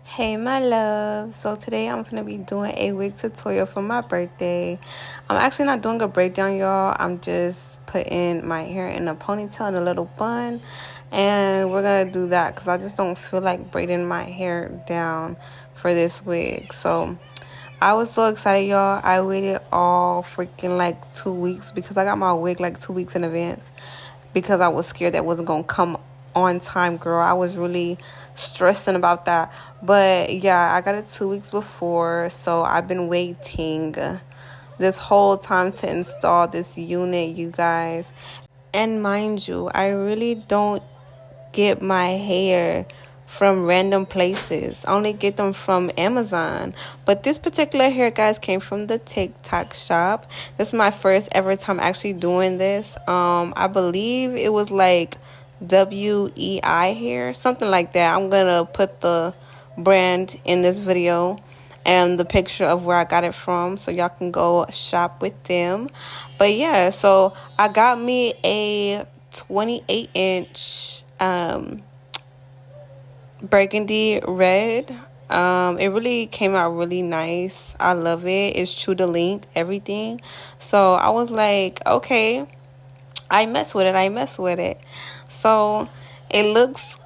Hey my love, so today I'm gonna be doing a wig tutorial for my birthday. I'm actually not doing a breakdown, y'all. I'm just putting my hair in a ponytail and a little bun, and we're gonna do that because I just don't feel like braiding my hair down for this wig. So I was so excited, y'all. I waited all freaking like 2 weeks because I got my wig like 2 weeks in advance because I was scared that it wasn't gonna come on time, girl. I was really stressing about that. But yeah, I got it 2 weeks before, so I've been waiting this whole time to install this unit, you guys. And mind you, I really don't get my hair from random places. I only get them from Amazon. But this particular hair, guys, came from the TikTok shop. This is my first ever time actually doing this. I believe it was like WEI hair, something like that. I'm gonna put the brand in this video and the picture of where I got it from so y'all can go shop with them. But yeah, so I got me a 28-inch burgundy red. It really came out really nice. I love it. It's true to length, everything. So I was like, okay, I mess with it. So it looks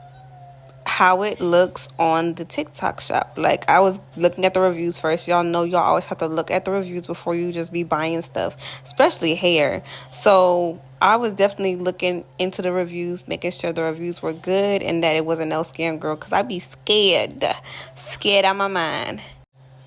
how it looks on the TikTok shop. Like, I was looking at the reviews first. Y'all know y'all always have to look at the reviews before you just be buying stuff, especially hair. So I was definitely looking into the reviews, making sure the reviews were good and that it wasn't no scam, girl, because I be scared out of my mind.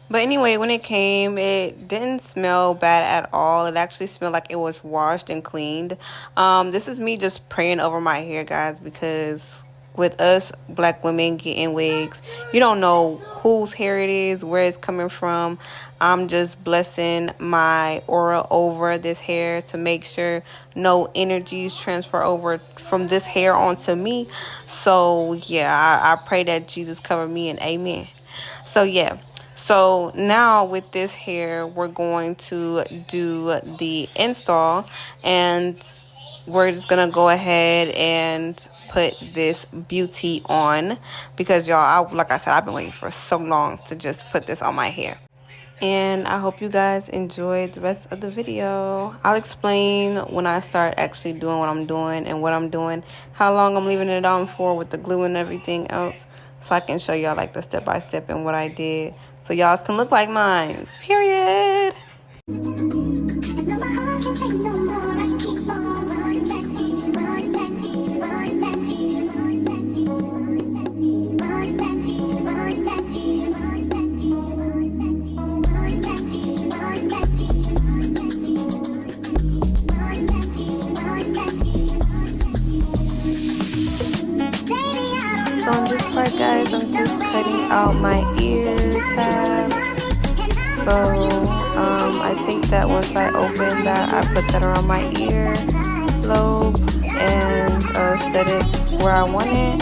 But anyway, when it came, it didn't smell bad at all. It actually smelled like it was washed and cleaned. This is me just praying over my hair, guys, because with us black women getting wigs, you don't know whose hair it is, where it's coming from. I'm just blessing my aura over this hair to make sure no energies transfer over from this hair onto me. So yeah, I pray that Jesus cover me, and amen. So yeah. So now with this hair, we're going to do the install, and we're just going to go ahead and put this beauty on because y'all, like I said, I've been waiting for so long to just put this on my hair. And I hope you guys enjoyed the rest of the video. I'll explain when I start actually doing what I'm doing and what I'm doing, how long I'm leaving it on for with the glue and everything else, so I can show y'all like the step-by-step and what I did, so y'all can look like mine. Period. So on this part, guys, I'm just cutting out my ear tab. So I take that once I open that, I put that around my ear lobe and set it where I want it.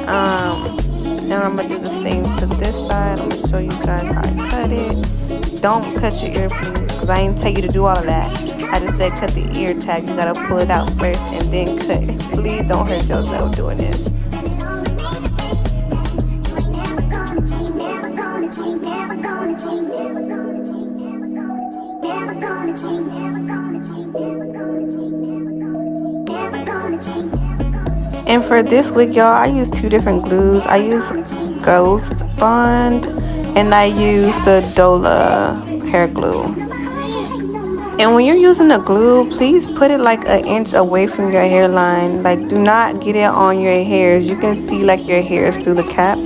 Now I'm gonna do the same to this side. I'm gonna show you guys how I cut it. Don't cut your ear, please, because I ain't tell you to do all of that. I just said cut the ear tab. You gotta pull it out first and then cut it. Please don't hurt yourself doing this. And for this wig, y'all, I use two different glues. I use Ghost Bond and I use the Dola hair glue. And when you're using the glue, please put it like an inch away from your hairline. Like, do not get it on your hairs. You can see like your hairs through the cap.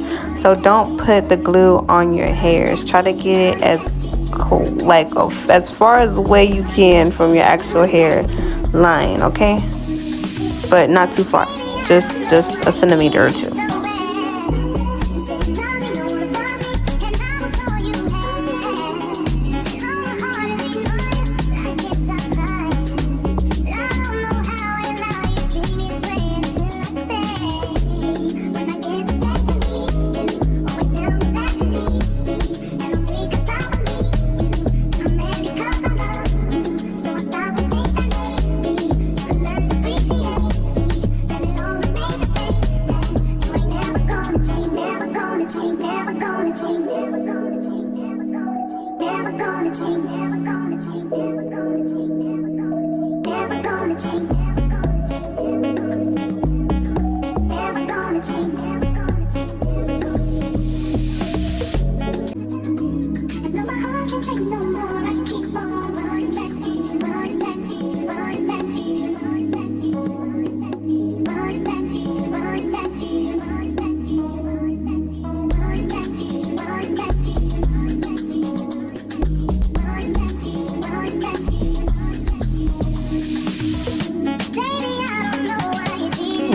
So don't put the glue on your hairs. Try to get it as cool, like as far as away you can from your actual hair line, okay? But not too far. Just a centimeter or two.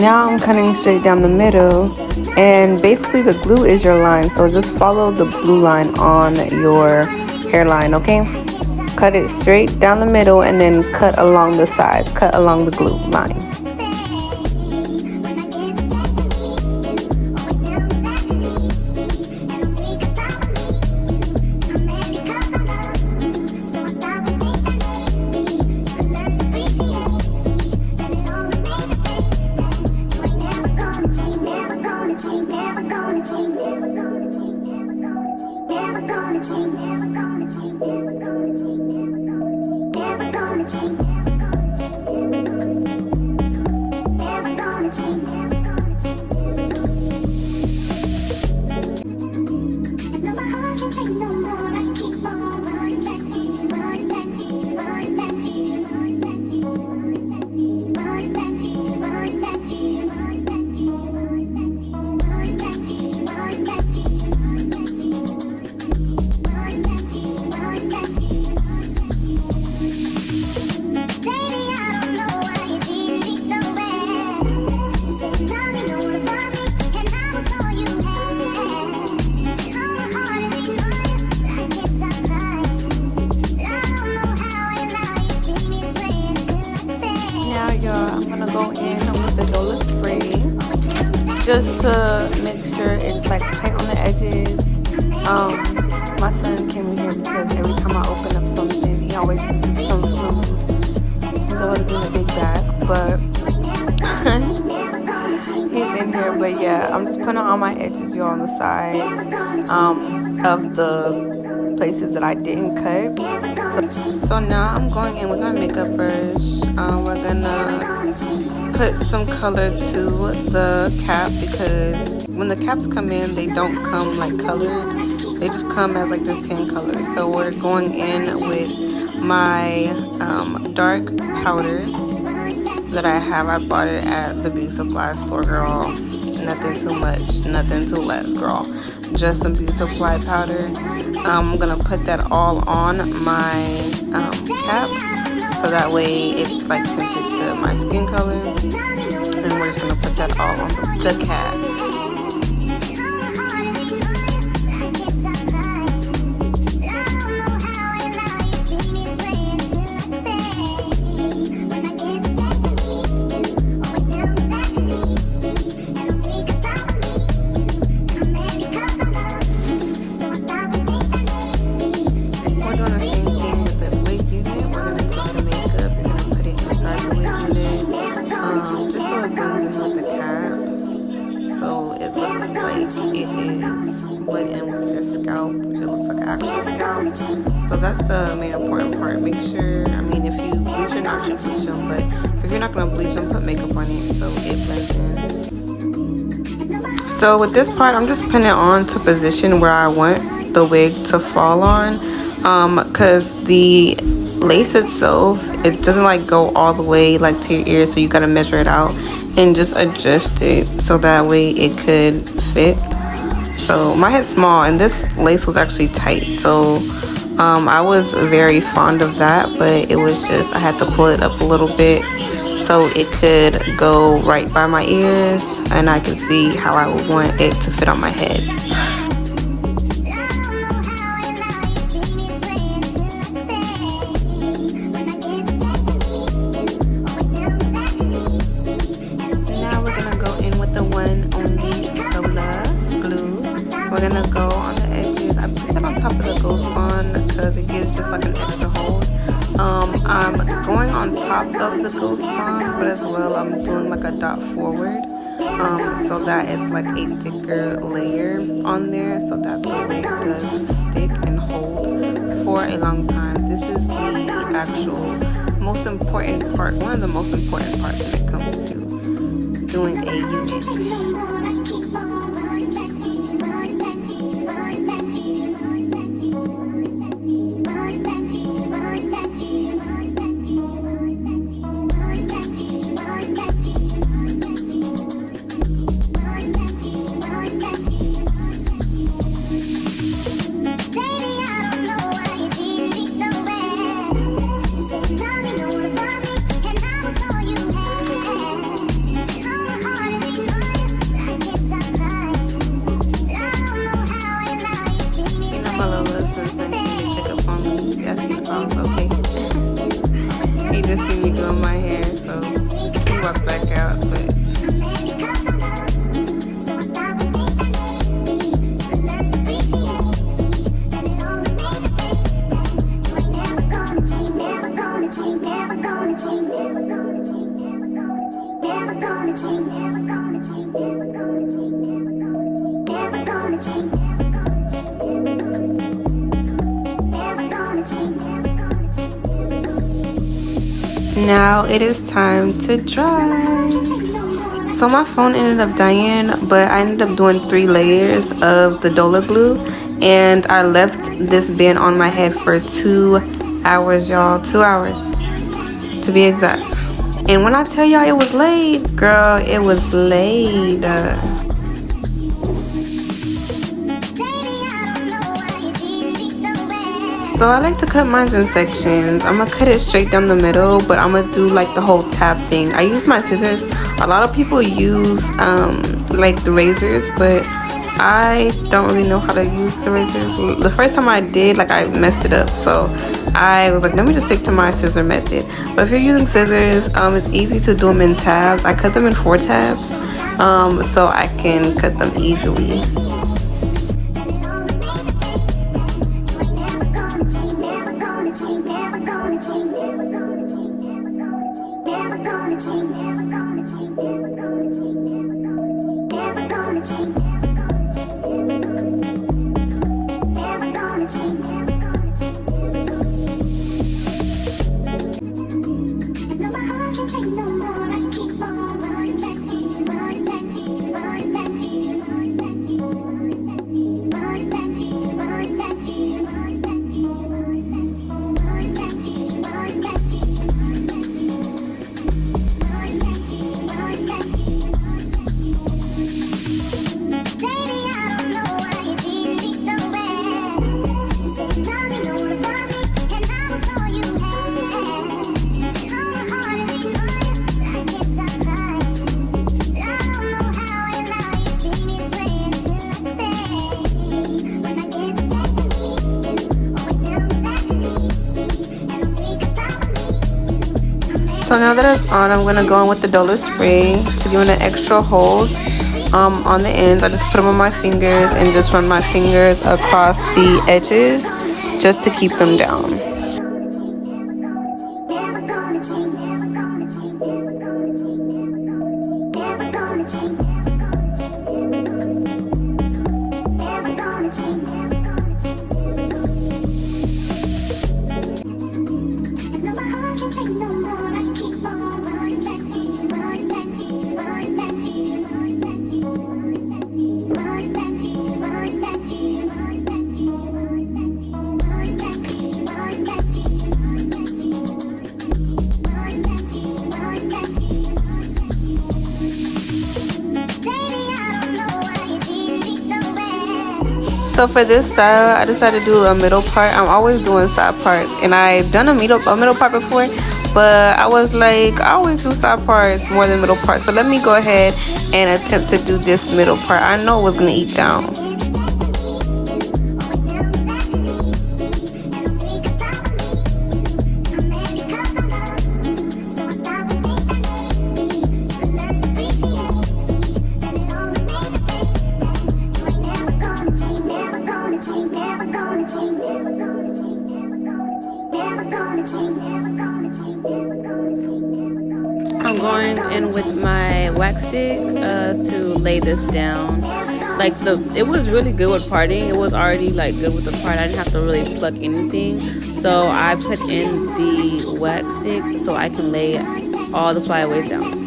Now I'm cutting straight down the middle, and basically the glue is your line, so just follow the blue line on your hairline, okay? Cut it straight down the middle and then cut along the sides, cut along the glue line. I'm gonna go in with the Dola spray just to make sure it's like tight on the edges. My son came in here because every time I open up something, he always gets some food. He's always in a big bag, but he's in here. But yeah, I'm just putting on my edges, y'all, on the sides of the places that I didn't cut. So now I'm going in with my makeup brush. We're gonna put some color to the cap, because when the caps come in, they don't come like colored. They just come as like this tan color. So we're going in with my dark powder that I have. I bought it at the beauty supply store, girl. Nothing too much, nothing too less, girl. Just some beauty supply powder. I'm gonna put that all on my cap, so that way it's like tinted to my skin color, and we're just gonna put that all on the cap. So that's the main important part. Make sure, I mean, if you bleach or not, you bleach them, but if you're not going to bleach them, put makeup on it so it blends in. So with this part, I'm just putting it on to position where I want the wig to fall on, because the lace itself, it doesn't like go all the way like to your ear, so you got to measure it out and just adjust it so that way it could fit. So my head's small and this lace was actually tight, so I was very fond of that, but it was just I had to pull it up a little bit so it could go right by my ears and I could see how I would want it to fit on my head. Now we're gonna go in with the one on the Dola glue. We're gonna go on the edges. I put it on top of the ghost bond because it gives just like an extra hold. I'm going on top of the ghost bond, but as well I'm doing like a dot forward, so that it's like a thicker layer on there, so that the wig does stick and hold for a long time. This is the actual most important part, one of the most important parts when it comes to doing a unit. He just see me doing my hair, so he walked back out, but now it is time to dry. So my phone ended up dying, but I ended up doing 3 layers of the Dola glue, and I left this band on my head for 2 hours, y'all. 2 hours to be exact. And when I tell y'all it was laid, girl, it was laid. So I like to cut mine in sections. I'm gonna cut it straight down the middle, but I'm gonna do like the whole tab thing. I use my scissors. A lot of people use like the razors, but I don't really know how to use the razors. The first time I did, like, I messed it up, so I was like, let me just stick to my scissor method. But if you're using scissors, it's easy to do them in tabs. I cut them in 4 tabs, so I can cut them easily. So now that it's on, I'm gonna go in with the Dola spray to give it an extra hold on the ends. I just put them on my fingers and just run my fingers across the edges just to keep them down. So for this style, I decided to do a middle part. I'm always doing side parts, and I've done a middle part before, but I was like, I always do side parts more than middle parts. So let me go ahead and attempt to do this middle part. I know it was gonna eat down. I'm going in with my wax stick to lay this down. like it was really good with parting. It was already like good with the part. I didn't have to really pluck anything. So I put in the wax stick so I can lay all the flyaways down.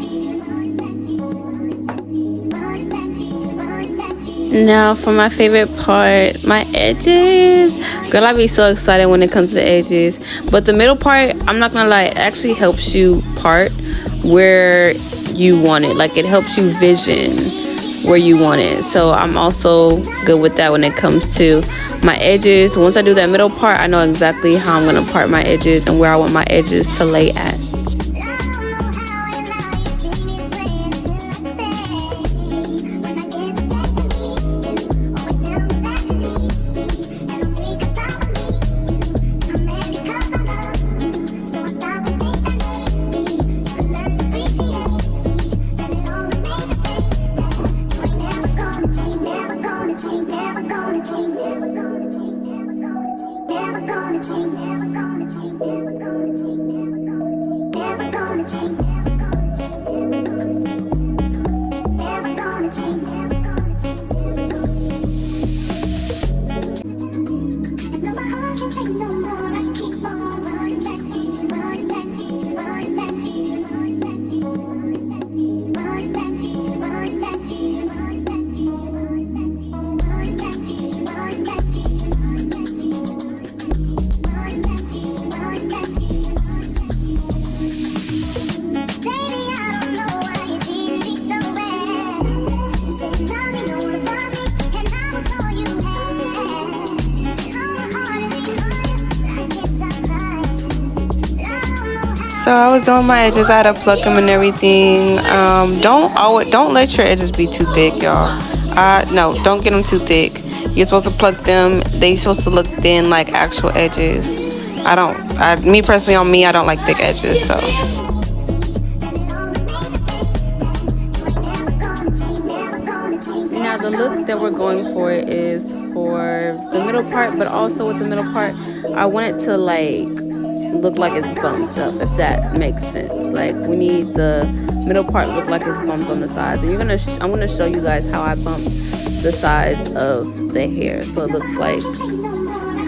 Now for my favorite part, my edges. Girl, I be so excited when it comes to the edges. But the middle part, I'm not gonna lie, it actually helps you part where you want it. Like, it helps you vision where you want it. So I'm also good with that when it comes to my edges. Once I do that middle part, I know exactly how I'm gonna part my edges and where I want my edges to lay at. So I was doing my edges. I had to pluck them and everything. Don't let your edges be too thick, y'all. No, don't get them too thick. You're supposed to pluck them. They supposed to look thin like actual edges. Me personally, on me, I don't like thick edges. So. Now the look that we're going for is for the middle part, but also with the middle part, I want it to like look like it's bumped up, if that makes sense. Like, we need the middle part look like it's bumped on the sides, and I'm gonna show you guys how I bump the sides of the hair so it looks like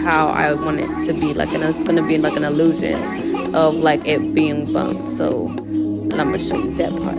how I want it to be. Like, and it's gonna be like an illusion of like it being bumped. So I'm gonna show you that part.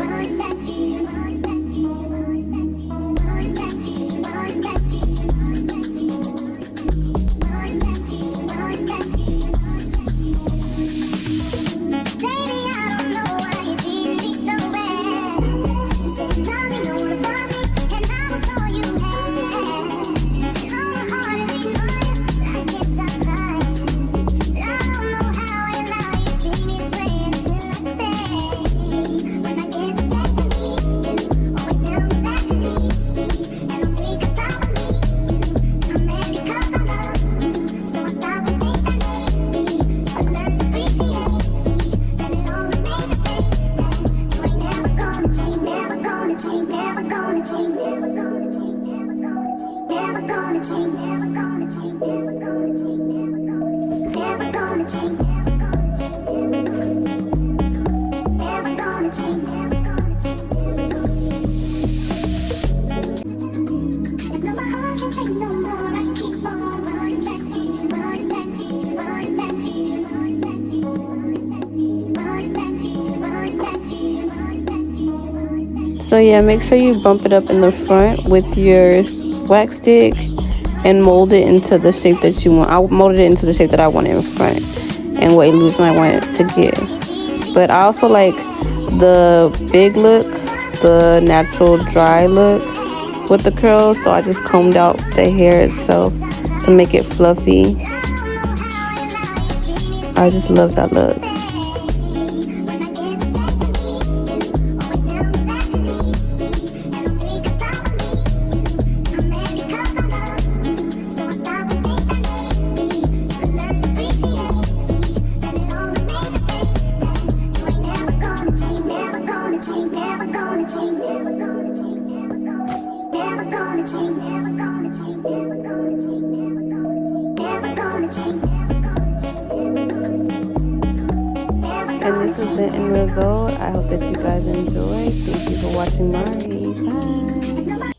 So yeah, make sure you bump it up in the front with your wax stick and mold it into the shape that you want. I molded it into the shape that I want in front and what illusion I want it to give. But I also like the big look, the natural dry look with the curls, so I just combed out the hair itself to make it fluffy. I just love that look. And this is the end result. I hope that you guys enjoyed. Thank you for watching Mari. Bye.